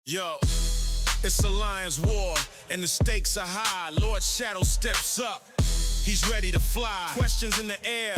Yo, it's a lion's war, and the stakes are high. Lord Shadow steps up, he's ready to fly. Questions in the air,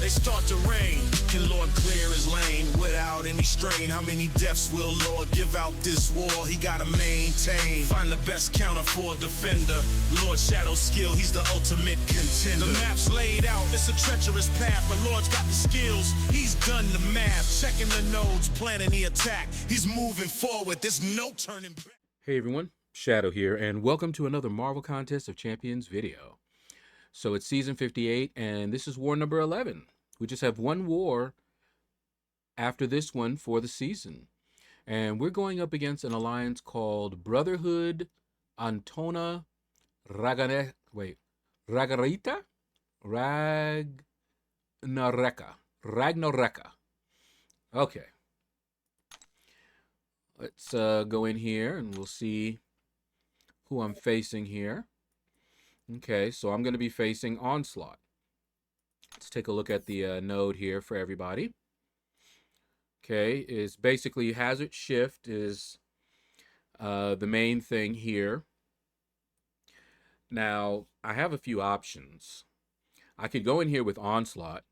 they start to rain. Can Lord clear his lane without any strain? How many deaths will Lord give out this war? He gotta maintain. Find the best counter for a defender. Lord Shadow's skill, he's the ultimate contender. The map's laid out, it's a treacherous path, but Lord's got the skills. He's done the math, checking the nodes, planning the attack. He's moving forward, there's no turning back. Hey everyone, Shadow here, and welcome to another Marvel Contest of Champions video. So it's season 58, and this is war number 11. We just have one war after this one for the season. And we're going up against an alliance called Brotherhood Antona Ragareta? Ragnareka. Okay. Let's go in here and we'll see who I'm facing here. Okay, so I'm going to be facing Onslaught. Let's take a look at the node here for everybody. Okay, is basically Hazard Shift is the main thing here. Now, I have a few options. I could go in here with Onslaught.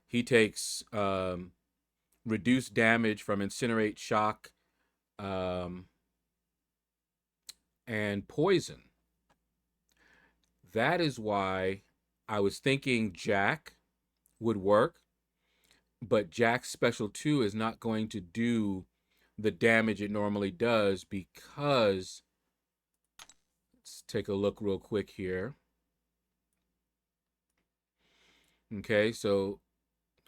He takes reduced damage from Incinerate, Shock, and Poison. That is why I was thinking Jack would work, but Jack's special 2 is not going to do the damage it normally does because, let's take a look real quick here. Okay, so,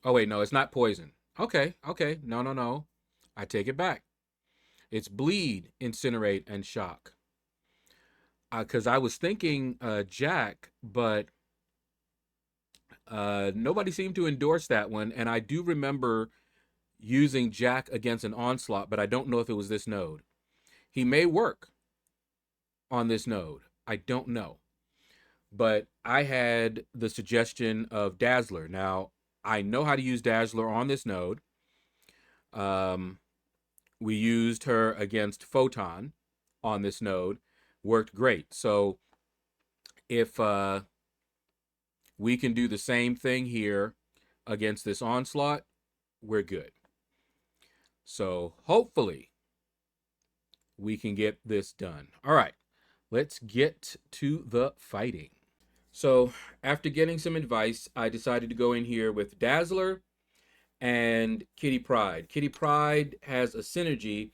oh wait, no, it's not Poison. Okay, no, I take it back. It's Bleed, Incinerate, and Shock. Because I was thinking Jack, but nobody seemed to endorse that one. And I do remember using Jack against an Onslaught, but I don't know if it was this node. He may work on this node. I don't know. But I had the suggestion of Dazzler. Now, I know how to use Dazzler on this node. We used her against Photon on this node. Worked great. So if we can do the same thing here against this Onslaught, we're good. So hopefully we can get this done. All right, let's get to the fighting. So after getting some advice, I decided to go in here with Dazzler and Kitty Pryde. Kitty Pryde has a synergy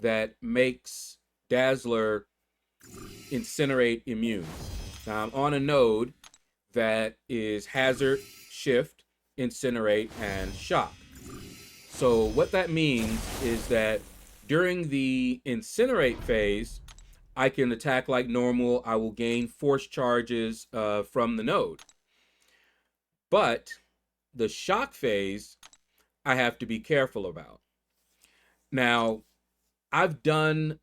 that makes Dazzler Incinerate immune. Now I'm on a node that is Hazard, Shift, Incinerate, and Shock. So what that means is that during the Incinerate phase, I can attack like normal. I will gain force charges from the node. But the Shock phase, I have to be careful about. Now, I've done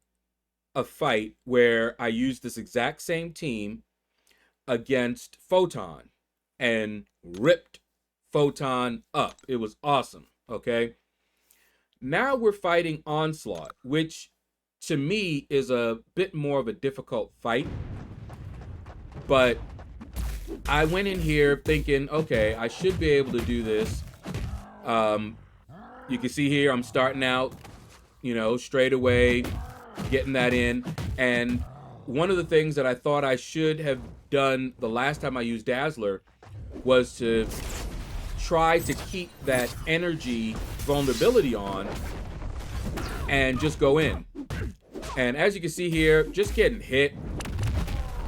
a fight where I used this exact same team against Photon and ripped Photon up. It was awesome, okay? Now we're fighting Onslaught, which to me is a bit more of a difficult fight. But I went in here thinking, okay, I should be able to do this. You can see here I'm starting out, straight away, getting that in. And one of the things that I thought I should have done the last time I used Dazzler was to try to keep that energy vulnerability on and just go in. And as you can see here, just getting hit.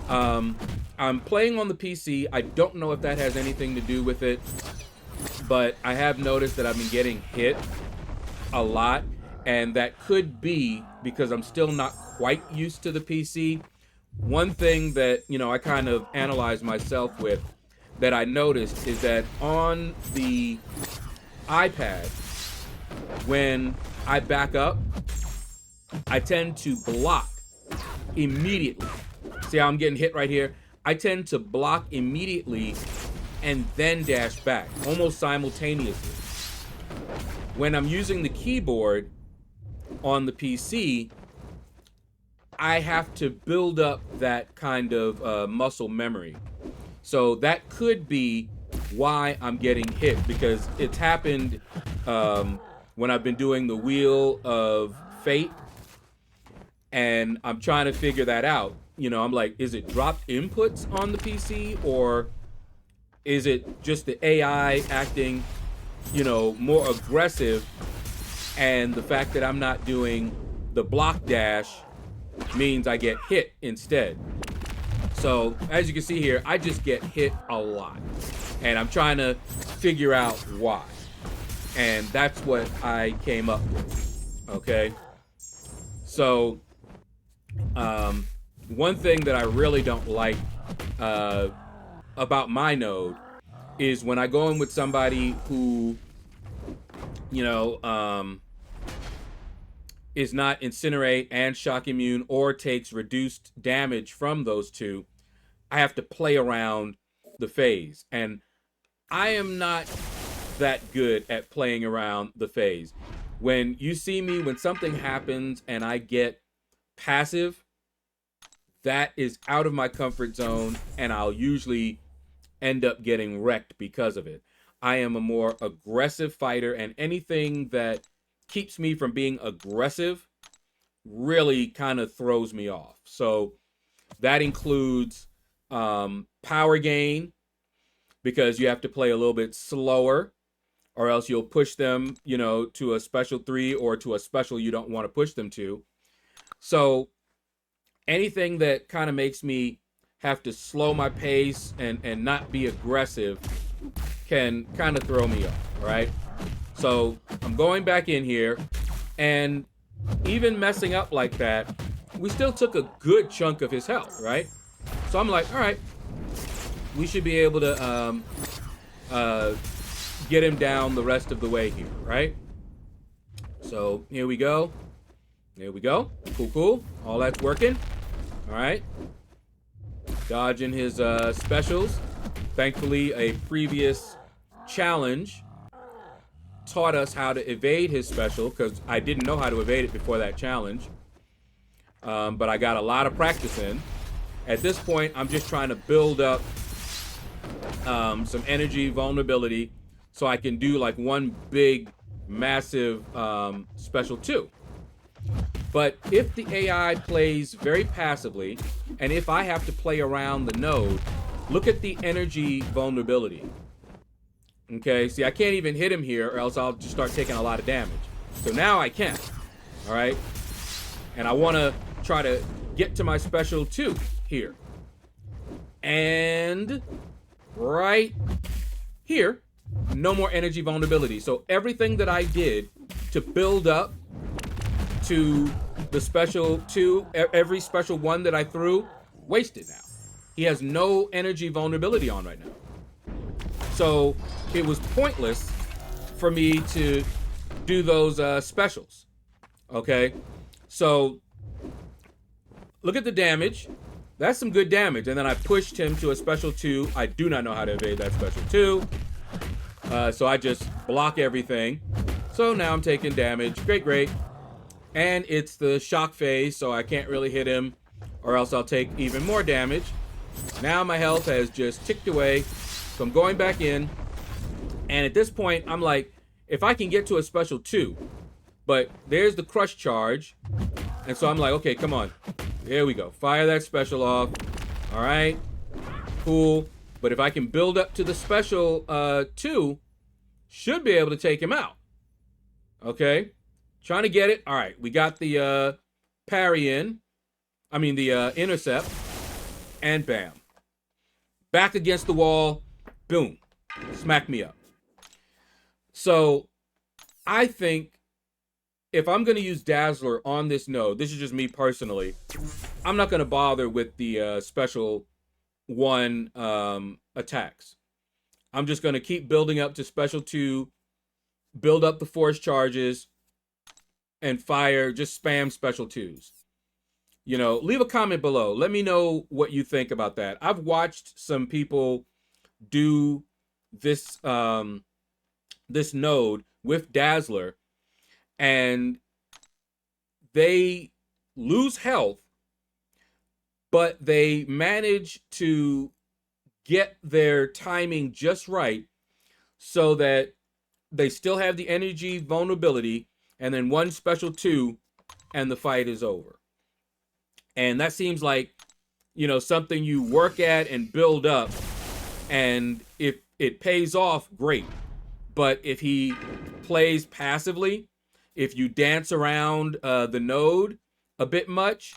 I'm playing on the PC. I don't know if that has anything to do with it, but I have noticed that I've been getting hit a lot. And that could be because I'm still not quite used to the PC. One thing that, I kind of analyzed myself with that I noticed is that on the iPad, when I back up, I tend to block immediately. See how I'm getting hit right here? I tend to block immediately and then dash back, almost simultaneously. When I'm using the keyboard, on the PC, I have to build up that kind of muscle memory. So that could be why I'm getting hit, because it's happened when I've been doing the Wheel of Fate, and I'm trying to figure that out. You know, I'm like, is it dropped inputs on the PC, or is it just the AI acting, you know, more aggressive, and the fact that I'm not doing the block dash means I get hit instead. So as you can see here, I just get hit a lot, and I'm trying to figure out why. And that's what I came up with. Okay. So one thing that I really don't like about my node is when I go in with somebody who, you know, is not incinerate and shock immune, or takes reduced damage from those two, I have to play around the phase. And I am not that good at playing around the phase. When you see me, when something happens and I get passive, that is out of my comfort zone, and I'll usually end up getting wrecked because of it. I am a more aggressive fighter, and anything that keeps me from being aggressive really kind of throws me off. So that includes power gain, because you have to play a little bit slower, or else you'll push them, you know, to a special 3 or to a special you don't want to push them to. So anything that kind of makes me have to slow my pace and not be aggressive can kind of throw me off, right? So I'm going back in here, and even messing up like that, we still took a good chunk of his health, right? So I'm like, all right, we should be able to get him down the rest of the way here, right? So here we go. There we go. Cool, cool. All that's working. All right. Dodging his specials. Thankfully, a previous challenge taught us how to evade his special, because I didn't know how to evade it before that challenge. But I got a lot of practice in. At this point, I'm just trying to build up some energy vulnerability so I can do like one big, massive special 2. But if the AI plays very passively, and if I have to play around the node, look at the energy vulnerability. Okay, see, I can't even hit him here, or else I'll just start taking a lot of damage. So now I can. All right. And I want to try to get to my special 2 here. And right here, no more energy vulnerability. So everything that I did to build up to the special 2, every special 1 that I threw, wasted now. He has no energy vulnerability on right now. So it was pointless for me to do those specials. Okay, so look at the damage. That's some good damage. And then I pushed him to a special 2. I do not know how to evade that special 2. So I just block everything. So now I'm taking damage. Great, great. And it's the shock phase, so I can't really hit him, or else I'll take even more damage. Now my health has just ticked away. So I'm going back in. And at this point, I'm like, if I can get to a special 2, but there's the crush charge. And so I'm like, okay, come on. There we go. Fire that special off. All right. Cool. But if I can build up to the special 2, should be able to take him out. Okay. Trying to get it. All right. We got the parry in. I mean, the intercept. And bam. Back against the wall. Boom. Smack me up. So I think if I'm going to use Dazzler on this node, this is just me personally, I'm not going to bother with the special 1 attacks. I'm just going to keep building up to special 2, build up the force charges, and fire, just spam special 2s. You know, leave a comment below. Let me know what you think about that. I've watched some people do this this node with Dazzler, and they lose health but they manage to get their timing just right so that they still have the energy vulnerability, and then one special 2 and the fight is over. And that seems like, something you work at and build up, and if it pays off, great. But if he plays passively, if you dance around the node a bit much,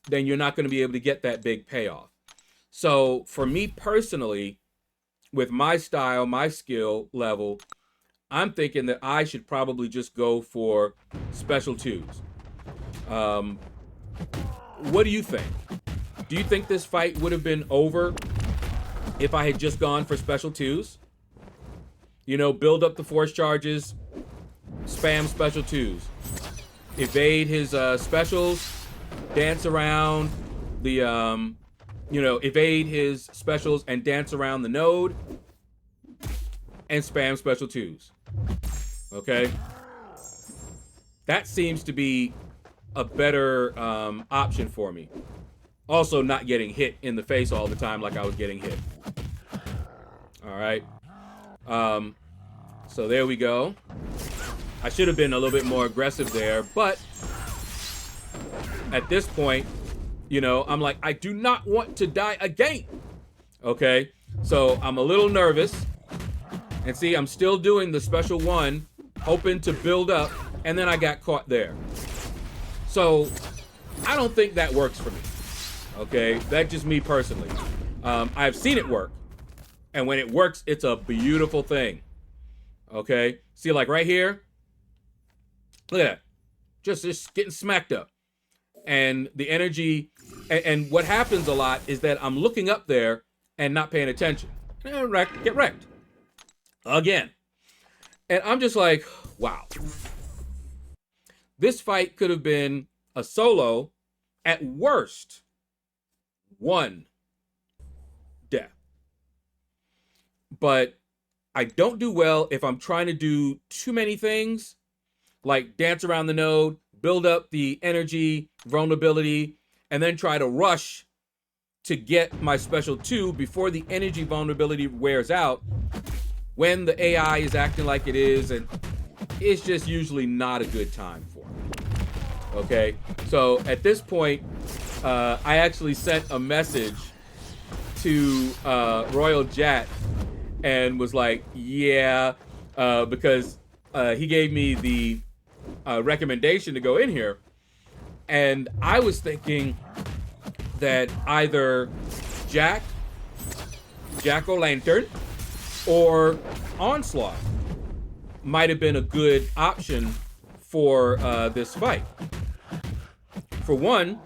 then you're not going to be able to get that big payoff. So for me personally, with my style, my skill level, I'm thinking that I should probably just go for special 2s. What do you think? Do you think this fight would have been over if I had just gone for special 2s? Build up the force charges, spam special 2s. Evade his specials, dance around the, evade his specials and dance around the node, and spam special 2s. Okay? That seems to be a better option for me. Also, not getting hit in the face all the time like I was getting hit. All right. So there we go. I should have been a little bit more aggressive there, but at this point, I'm like, I do not want to die again. Okay. So I'm a little nervous. And see, I'm still doing the special 1, hoping to build up, and then I got caught there. So I don't think that works for me. Okay, that's just me personally. I've seen it work, and when it works, it's a beautiful thing. Okay, see, like right here, look at that, just getting smacked up, and the energy, and what happens a lot is that I'm looking up there and not paying attention, and get wrecked again, and I'm just like, wow. This fight could have been a solo, at worst, 1 death. But I don't do well if I'm trying to do too many things, like dance around the node, build up the energy, vulnerability, and then try to rush to get my special 2 before the energy vulnerability wears out, when the AI is acting like it is, and it's just usually not a good time for me. Okay, so at this point, I actually sent a message to Royal Jat and was like, yeah, because he gave me the recommendation to go in here, and I was thinking that either Jack-o'-lantern or Onslaught might have been a good option for this fight. For one,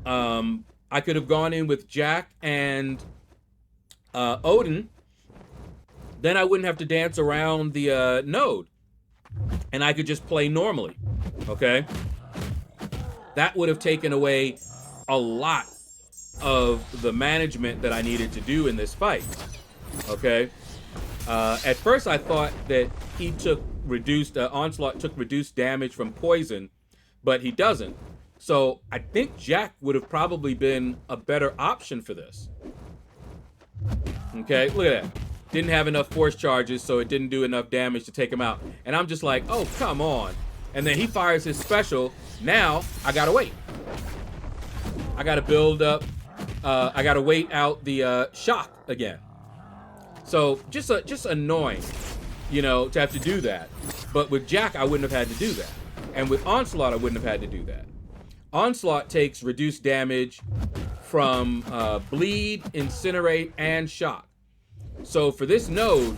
I could have gone in with Jack and Odin. Then I wouldn't have to dance around the node, and I could just play normally. Okay, that would have taken away a lot of the management that I needed to do in this fight. Okay, at first I thought that he took reduced Onslaught took reduced damage from poison, but he doesn't. So I think Jack would have probably been a better option for this. Okay, look at that. Didn't have enough force charges, so it didn't do enough damage to take him out. And I'm just like, oh, come on. And then he fires his special. Now I gotta wait. I gotta build up. I gotta wait out the shock again. So just annoying, to have to do that. But with Jack, I wouldn't have had to do that. And with Onslaught, I wouldn't have had to do that. Onslaught takes reduced damage from bleed, incinerate, and shock. So for this node,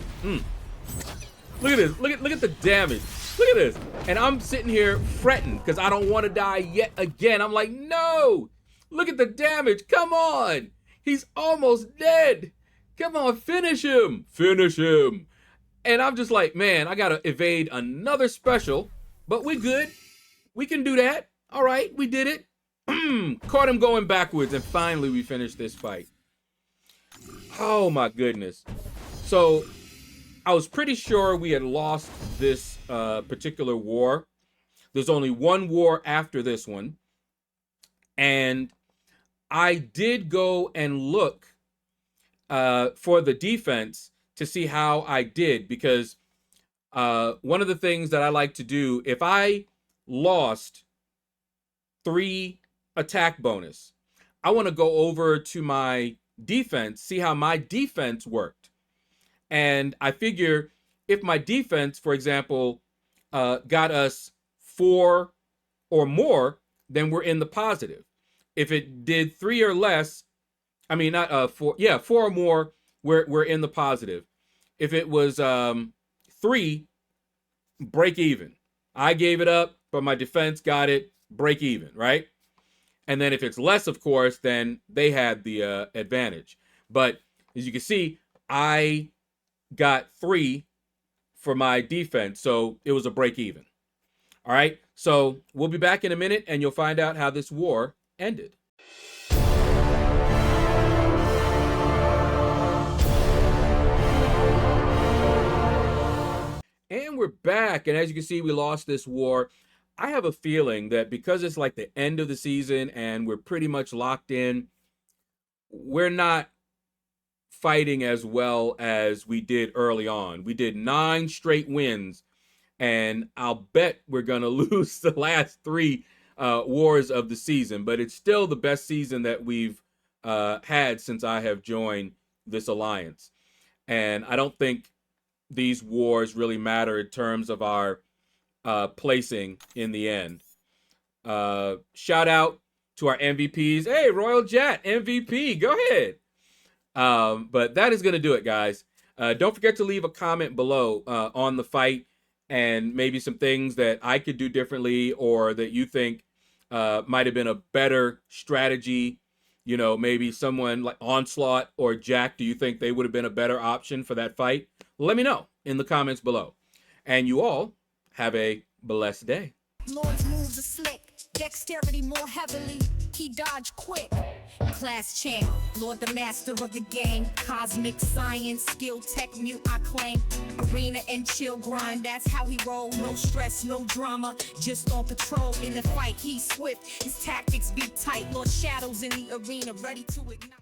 look at this. Look at the damage. Look at this. And I'm sitting here fretting because I don't want to die yet again. I'm like, no. Look at the damage. Come on. He's almost dead. Come on, finish him. Finish him. And I'm just like, man, I got to evade another special. But we're good. We can do that. All right, we did it. Caught him going backwards, and finally we finished this fight. Oh my goodness. So I was pretty sure we had lost this particular war. There's only one war after this one. And I did go and look for the defense to see how I did, because one of the things that I like to do, if I lost 3 attack bonus, I want to go over to my defense, see how my defense worked. And I figure if my defense, for example, got us 4 or more, then we're in the positive. If it did 3 or less, I mean, not 4, yeah, 4 or more, we're in the positive. If it was 3, break even. I gave it up, but my defense got it, break even, right? And then if it's less, of course, then they had the advantage. But as you can see, I got 3 for my defense, so it was a break even. All right, so we'll be back in a minute, and you'll find out how this war ended. And we're back, and as you can see, we lost this war. I have a feeling that because it's like the end of the season and we're pretty much locked in, we're not fighting as well as we did early on. We did 9 straight wins, and I'll bet we're going to lose the last 3 wars of the season, but it's still the best season that we've had since I have joined this alliance. And I don't think these wars really matter in terms of our placing in the end. Shout out to our MVPs. Hey, Royal Jet, MVP, go ahead. But that is going to do it, guys. Don't forget to leave a comment below on the fight and maybe some things that I could do differently or that you think might have been a better strategy. You know, maybe someone like Onslaught or Jack, do you think they would have been a better option for that fight? Let me know in the comments below. And you all have a blessed day. Lord's moves are slick, dexterity more heavily, he dodged quick. Class champ, Lord the master of the game, cosmic science, skill, tech, mute, I claim. Arena and chill grind, that's how he roll. No stress, no drama, just on patrol. In the fight, he's swift, his tactics be tight. LordShaedow's in the arena, ready to ignite.